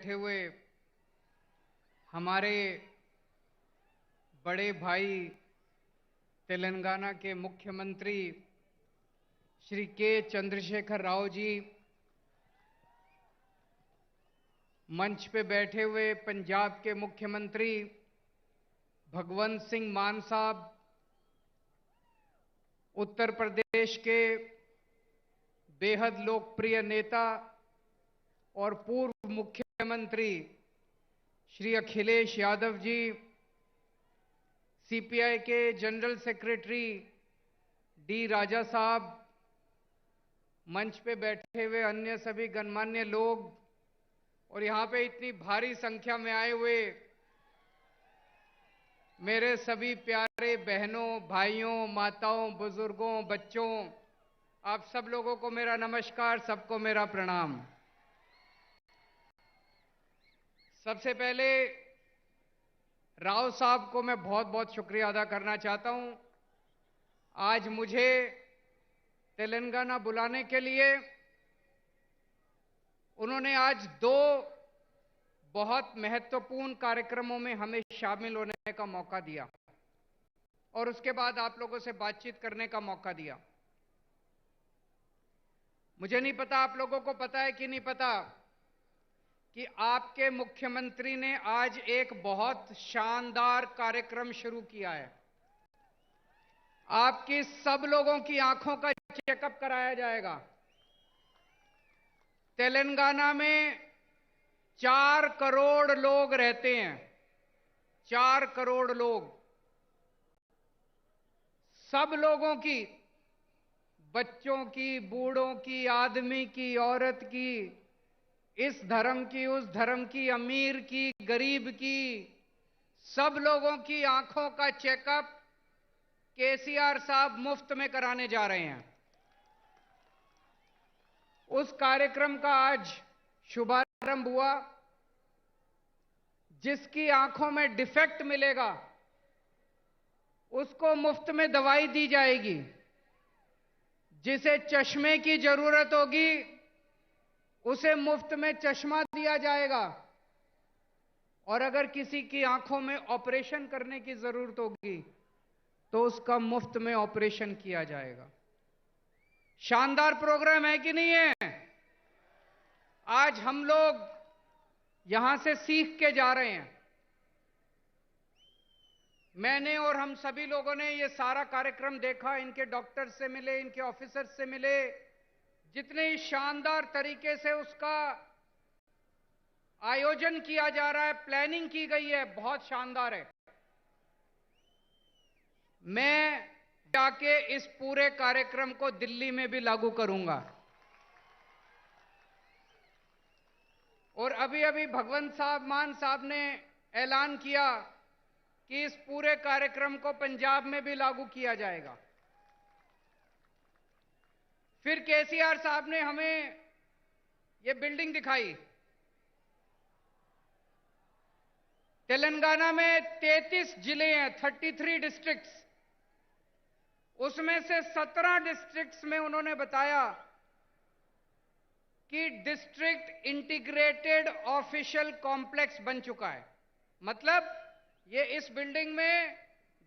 बैठे हुए हमारे बड़े भाई तेलंगाना के मुख्यमंत्री श्री के चंद्रशेखर राव जी, मंच पे बैठे हुए पंजाब के मुख्यमंत्री भगवंत सिंह मान साहब, उत्तर प्रदेश के बेहद लोकप्रिय नेता और पूर्व मुख्यमंत्री श्री अखिलेश यादव जी, सीपीआई के जनरल सेक्रेटरी डी राजा साहब, मंच पे बैठे हुए अन्य सभी गणमान्य लोग और यहां पे इतनी भारी संख्या में आए हुए मेरे सभी प्यारे बहनों, भाइयों, माताओं, बुजुर्गों, बच्चों, आप सब लोगों को मेरा नमस्कार, सबको मेरा प्रणाम। सबसे पहले राव साहब को मैं बहुत बहुत शुक्रिया अदा करना चाहता हूं। आज मुझे तेलंगाना बुलाने के लिए उन्होंने आज दो बहुत महत्वपूर्ण कार्यक्रमों में हमें शामिल होने का मौका दिया और उसके बाद आप लोगों से बातचीत करने का मौका दिया। मुझे नहीं पता आप लोगों को पता है कि नहीं पता कि आपके मुख्यमंत्री ने आज एक बहुत शानदार कार्यक्रम शुरू किया है। आपकी सब लोगों की आंखों का चेकअप कराया जाएगा। तेलंगाना में 4 करोड़ लोग रहते हैं, 4 करोड़ लोग। सब लोगों की, बच्चों की, बूढ़ों की, आदमी की, औरत की, इस धर्म की, उस धर्म की, अमीर की, गरीब की, सब लोगों की आंखों का चेकअप केसीआर साहब मुफ्त में कराने जा रहे हैं। उस कार्यक्रम का आज शुभारंभ हुआ। जिसकी आंखों में डिफेक्ट मिलेगा उसको मुफ्त में दवाई दी जाएगी। जिसे चश्मे की जरूरत होगी उसे मुफ्त में चश्मा दिया जाएगा और अगर किसी की आंखों में ऑपरेशन करने की जरूरत होगी तो उसका मुफ्त में ऑपरेशन किया जाएगा। शानदार प्रोग्राम है कि नहीं है? आज हम लोग यहां से सीख के जा रहे हैं। मैंने और हम सभी लोगों ने ये सारा कार्यक्रम देखा, इनके डॉक्टर्स से मिले, इनके ऑफिसर्स से मिले, जितने शानदार तरीके से उसका आयोजन किया जा रहा है, प्लानिंग की गई है, बहुत शानदार है। मैं जाके इस पूरे कार्यक्रम को दिल्ली में भी लागू करूंगा और अभी अभी भगवंत साहब मान साहब ने ऐलान किया कि इस पूरे कार्यक्रम को पंजाब में भी लागू किया जाएगा। फिर केसीआर साहब ने हमें ये बिल्डिंग दिखाई। तेलंगाना में 33 जिले हैं, 33 डिस्ट्रिक्ट्स। उसमें से 17 डिस्ट्रिक्ट्स में उन्होंने बताया कि डिस्ट्रिक्ट इंटीग्रेटेड ऑफिशियल कॉम्प्लेक्स बन चुका है। मतलब ये इस बिल्डिंग में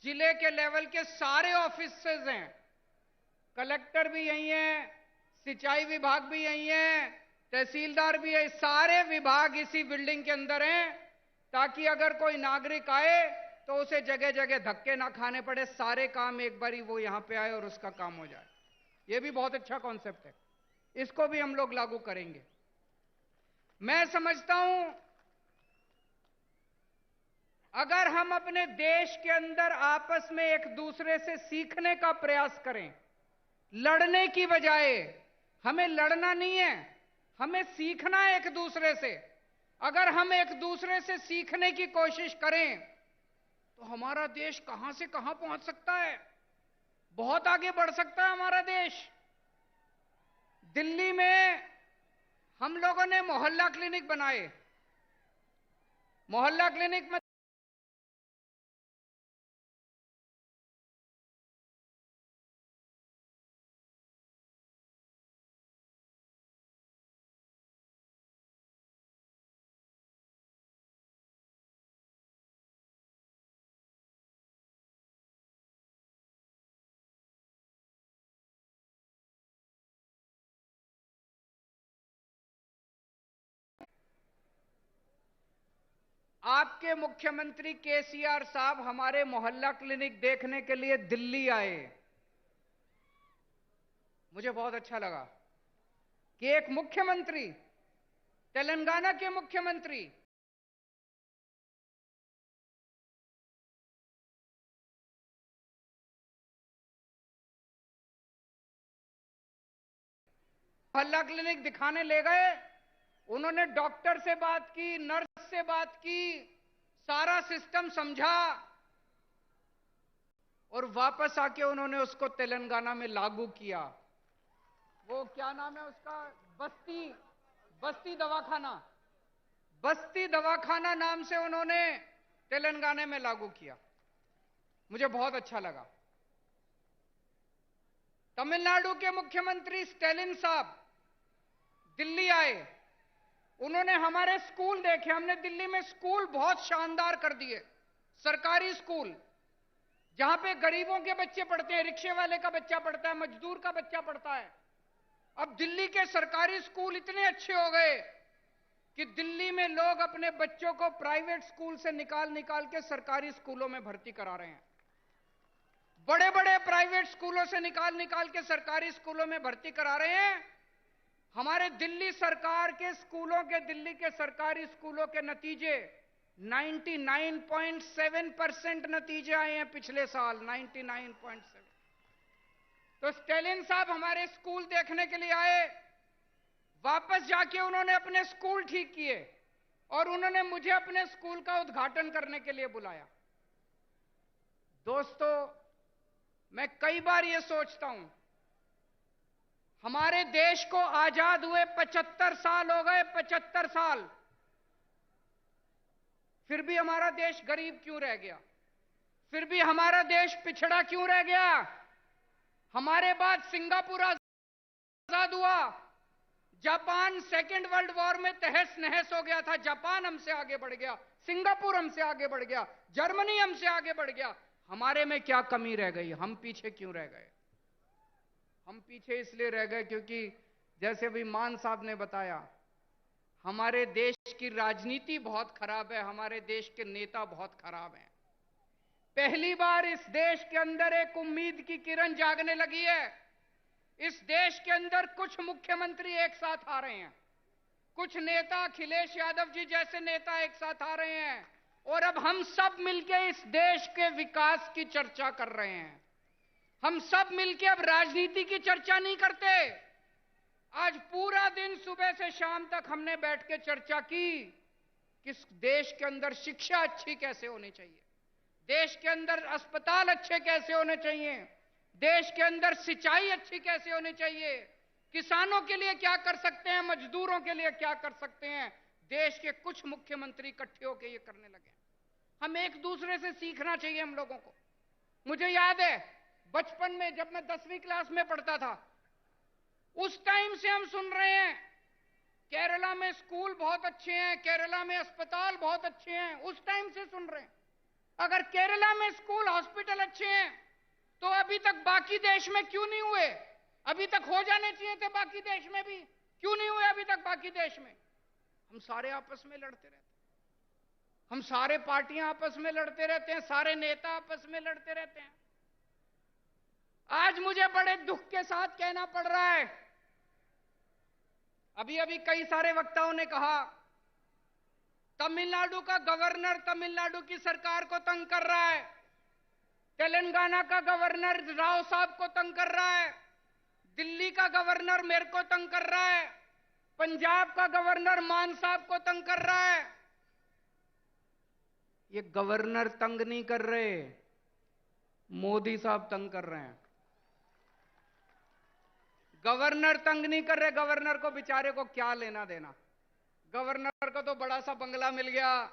जिले के लेवल के सारे ऑफिसेज हैं। कलेक्टर भी यही है, सिंचाई विभाग भी यही है, तहसीलदार भी है, सारे विभाग इसी बिल्डिंग के अंदर हैं ताकि अगर कोई नागरिक आए तो उसे जगह जगह धक्के ना खाने पड़े, सारे काम एक बारी वो यहां पे आए और उसका काम हो जाए। ये भी बहुत अच्छा कॉन्सेप्ट है, इसको भी हम लोग लागू करेंगे। मैं समझता हूं अगर हम अपने देश के अंदर आपस में एक दूसरे से सीखने का प्रयास करें, लड़ने की बजाय, हमें लड़ना नहीं है, हमें सीखना है एक दूसरे से। अगर हम एक दूसरे से सीखने की कोशिश करें तो हमारा देश कहां से कहां पहुंच सकता है, बहुत आगे बढ़ सकता है हमारा देश। दिल्ली में हम लोगों ने मोहल्ला क्लिनिक बनाए। मोहल्ला क्लिनिक में आपके मुख्यमंत्री केसीआर साहब हमारे मोहल्ला क्लिनिक देखने के लिए दिल्ली आए। मुझे बहुत अच्छा लगा कि एक मुख्यमंत्री, तेलंगाना के मुख्यमंत्री मोहल्ला क्लिनिक दिखाने ले गए। उन्होंने डॉक्टर से बात की, नर्स से बात की, सारा सिस्टम समझा और वापस आके उन्होंने उसको तेलंगाना में लागू किया। वो क्या नाम है उसका, बस्ती दवाखाना, बस्ती दवाखाना नाम से उन्होंने तेलंगाना में लागू किया। मुझे बहुत अच्छा लगा। तमिलनाडु के मुख्यमंत्री स्टैलिन साहब दिल्ली आए। उन्होंने हमारे स्कूल देखे। हमने दिल्ली में स्कूल बहुत शानदार कर दिए, सरकारी स्कूल जहां पे गरीबों के बच्चे पढ़ते हैं, रिक्शे वाले का बच्चा पढ़ता है, मजदूर का बच्चा पढ़ता है। अब दिल्ली के सरकारी स्कूल इतने अच्छे हो गए कि दिल्ली में लोग अपने बच्चों को प्राइवेट स्कूल से निकाल निकाल के सरकारी स्कूलों में भर्ती करा रहे हैं। बड़े बड़े प्राइवेट स्कूलों से निकाल निकाल के सरकारी स्कूलों में भर्ती करा रहे हैं। हमारे दिल्ली सरकार के स्कूलों के, दिल्ली के सरकारी स्कूलों के नतीजे 99.7% नतीजे आए हैं पिछले साल, 99.7। तो स्टैलिन साहब हमारे स्कूल देखने के लिए आए। वापस जाके उन्होंने अपने स्कूल ठीक किए और उन्होंने मुझे अपने स्कूल का उद्घाटन करने के लिए बुलाया। दोस्तों, मैं कई बार यह सोचता हूं, हमारे देश को आजाद हुए 75 साल हो गए, 75 साल, फिर भी हमारा देश गरीब क्यों रह गया? फिर भी हमारा देश पिछड़ा क्यों रह गया? हमारे बाद सिंगापुर आजाद हुआ, जापान सेकेंड वर्ल्ड वॉर में तहस नहस हो गया था, जापान हमसे आगे बढ़ गया, सिंगापुर हमसे आगे बढ़ गया, जर्मनी हमसे आगे बढ़ गया। हमारे में क्या कमी रह गई? हम पीछे क्यों रह गए? हम पीछे इसलिए रह गए क्योंकि जैसे भी मान साहब ने बताया, हमारे देश की राजनीति बहुत खराब है, हमारे देश के नेता बहुत खराब हैं। पहली बार इस देश के अंदर एक उम्मीद की किरण जागने लगी है। इस देश के अंदर कुछ मुख्यमंत्री एक साथ आ रहे हैं, कुछ नेता, अखिलेश यादव जी जैसे नेता एक साथ आ रहे हैं और अब हम सब मिलकर इस देश के विकास की चर्चा कर रहे हैं। हम सब मिलकर अब राजनीति की चर्चा नहीं करते। आज पूरा दिन सुबह से शाम तक हमने बैठ के चर्चा की कि देश के अंदर शिक्षा अच्छी कैसे होनी चाहिए, देश के अंदर अस्पताल अच्छे कैसे होने चाहिए, देश के अंदर सिंचाई अच्छी कैसे होनी चाहिए, किसानों के लिए क्या कर सकते हैं, मजदूरों के लिए क्या कर सकते हैं। देश के कुछ मुख्यमंत्री इकट्ठे होकर ये करने लगे। हम एक दूसरे से सीखना चाहिए हम लोगों को। मुझे याद है बचपन में जब मैं 10वीं क्लास में पढ़ता था, उस टाइम से हम सुन रहे हैं केरला में स्कूल बहुत अच्छे हैं, केरला में अस्पताल बहुत अच्छे हैं, उस टाइम से सुन रहे हैं। अगर केरला में स्कूल, हॉस्पिटल अच्छे हैं तो अभी तक बाकी देश में क्यों नहीं हुए? अभी तक हो जाने चाहिए थे बाकी देश में भी, क्यों नहीं हुए अभी तक बाकी देश में? हम सारे आपस में लड़ते रहते हैं, हम सारे पार्टियां आपस में लड़ते रहते हैं, सारे नेता आपस में लड़ते रहते हैं। आज मुझे बड़े दुख के साथ कहना पड़ रहा है, अभी अभी कई सारे वक्ताओं ने कहा तमिलनाडु का गवर्नर तमिलनाडु की सरकार को तंग कर रहा है, तेलंगाना का गवर्नर राव साहब को तंग कर रहा है, दिल्ली का गवर्नर मेरे को तंग कर रहा है, पंजाब का गवर्नर मान साहब को तंग कर रहा है। ये गवर्नर तंग नहीं कर रहे, मोदी साहब तंग कर रहे हैं। गवर्नर तंग नहीं कर रहे, गवर्नर को बेचारे को क्या लेना देना। गवर्नर को तो बड़ा सा बंगला मिल गया,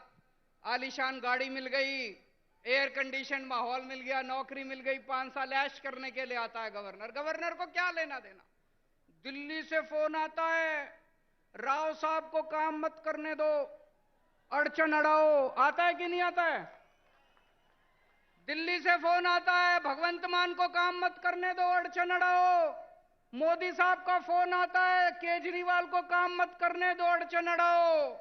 आलीशान गाड़ी मिल गई, एयर कंडीशन माहौल मिल गया, नौकरी मिल गई, 5 साल ऐश करने के लिए आता है गवर्नर। गवर्नर को क्या लेना देना? दिल्ली से फोन आता है, राव साहब को काम मत करने दो, अड़चन अड़ाओ। आता है कि नहीं आता है? दिल्ली से फोन आता है, भगवंत मान को काम मत करने दो, अड़चन अड़ाओ। मोदी साहब का फोन आता है, केजरीवाल को काम मत करने दो, अड़चन अड़ाओ।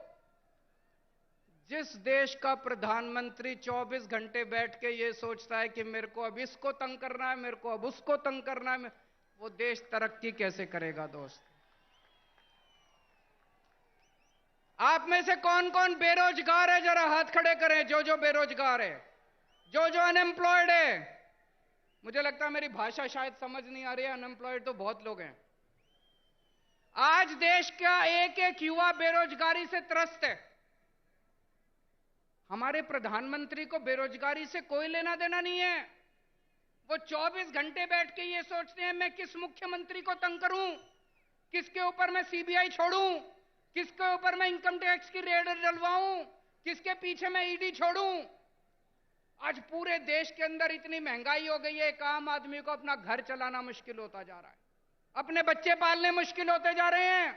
जिस देश का प्रधानमंत्री 24 घंटे बैठ के ये सोचता है कि मेरे को अब इसको तंग करना है, मेरे को अब उसको तंग करना है, वो देश तरक्की कैसे करेगा दोस्त? आप में से कौन कौन बेरोजगार है, जरा हाथ खड़े करें। जो जो बेरोजगार है, जो जो अनएम्प्लॉयड है। मुझे लगता है मेरी भाषा शायद समझ नहीं आ रही है, अनएम्प्लॉयड तो बहुत लोग हैं। आज देश का एक एक युवा बेरोजगारी से त्रस्त है। हमारे प्रधानमंत्री को बेरोजगारी से कोई लेना देना नहीं है। वो 24 घंटे बैठ के ये सोचते हैं मैं किस मुख्यमंत्री को तंग करूं, किसके ऊपर मैं सीबीआई छोड़ूं, किसके ऊपर मैं इनकम टैक्स की रेड डलवाऊं, किसके पीछे मैं ईडी छोड़ूं। आज पूरे देश के अंदर इतनी महंगाई हो गई है, एक आम आदमी को अपना घर चलाना मुश्किल होता जा रहा है, अपने बच्चे पालने मुश्किल होते जा रहे हैं।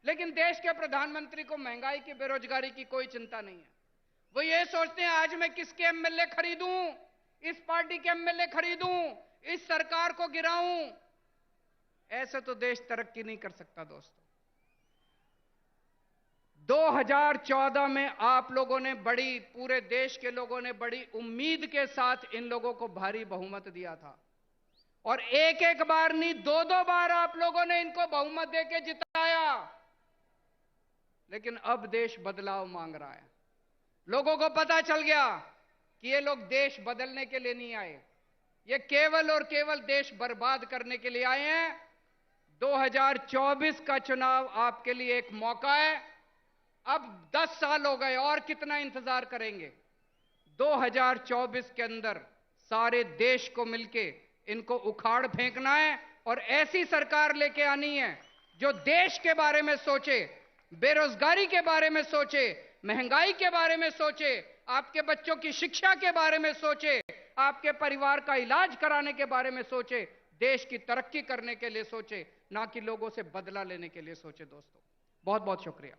लेकिन देश के प्रधानमंत्री को महंगाई की, बेरोजगारी की कोई चिंता नहीं है। वो ये सोचते हैं आज मैं किसके एमएलए खरीदूं, इस पार्टी के एमएलए खरीदूं, इस सरकार को गिराऊं। ऐसे तो देश तरक्की नहीं कर सकता दोस्तों। 2014 में आप लोगों ने पूरे देश के लोगों ने बड़ी उम्मीद के साथ इन लोगों को भारी बहुमत दिया था, और एक एक बार नहीं, दो दो बार आप लोगों ने इनको बहुमत देके जिताया। लेकिन अब देश बदलाव मांग रहा है। लोगों को पता चल गया कि ये लोग देश बदलने के लिए नहीं आए, ये केवल और केवल देश बर्बाद करने के लिए आए हैं। 2024 का चुनाव आपके लिए एक मौका है। अब 10 साल हो गए, और कितना इंतजार करेंगे? 2024 के अंदर सारे देश को मिलके इनको उखाड़ फेंकना है, और ऐसी सरकार लेके आनी है जो देश के बारे में सोचे, बेरोजगारी के बारे में सोचे, महंगाई के बारे में सोचे, आपके बच्चों की शिक्षा के बारे में सोचे, आपके परिवार का इलाज कराने के बारे में सोचे, देश की तरक्की करने के लिए सोचे, ना कि लोगों से बदला लेने के लिए सोचे। दोस्तों बहुत बहुत शुक्रिया।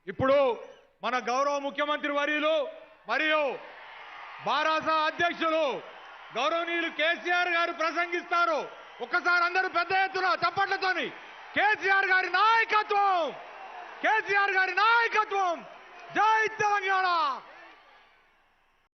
ఇప్పుడు మన గౌరవ ముఖ్యమంత్రి వర్యులు మరియు బారాస అధ్యక్షులు గౌరవనీయులు కేసీఆర్ గారు ప్రసంగిస్తారు. ఒక్కసారి అందరూ పెద్ద ఎత్తున చప్పట్లతోని కేసీఆర్ గారి నాయకత్వం, కేసీఆర్ గారి నాయకత్వం. జై తెలంగాణ.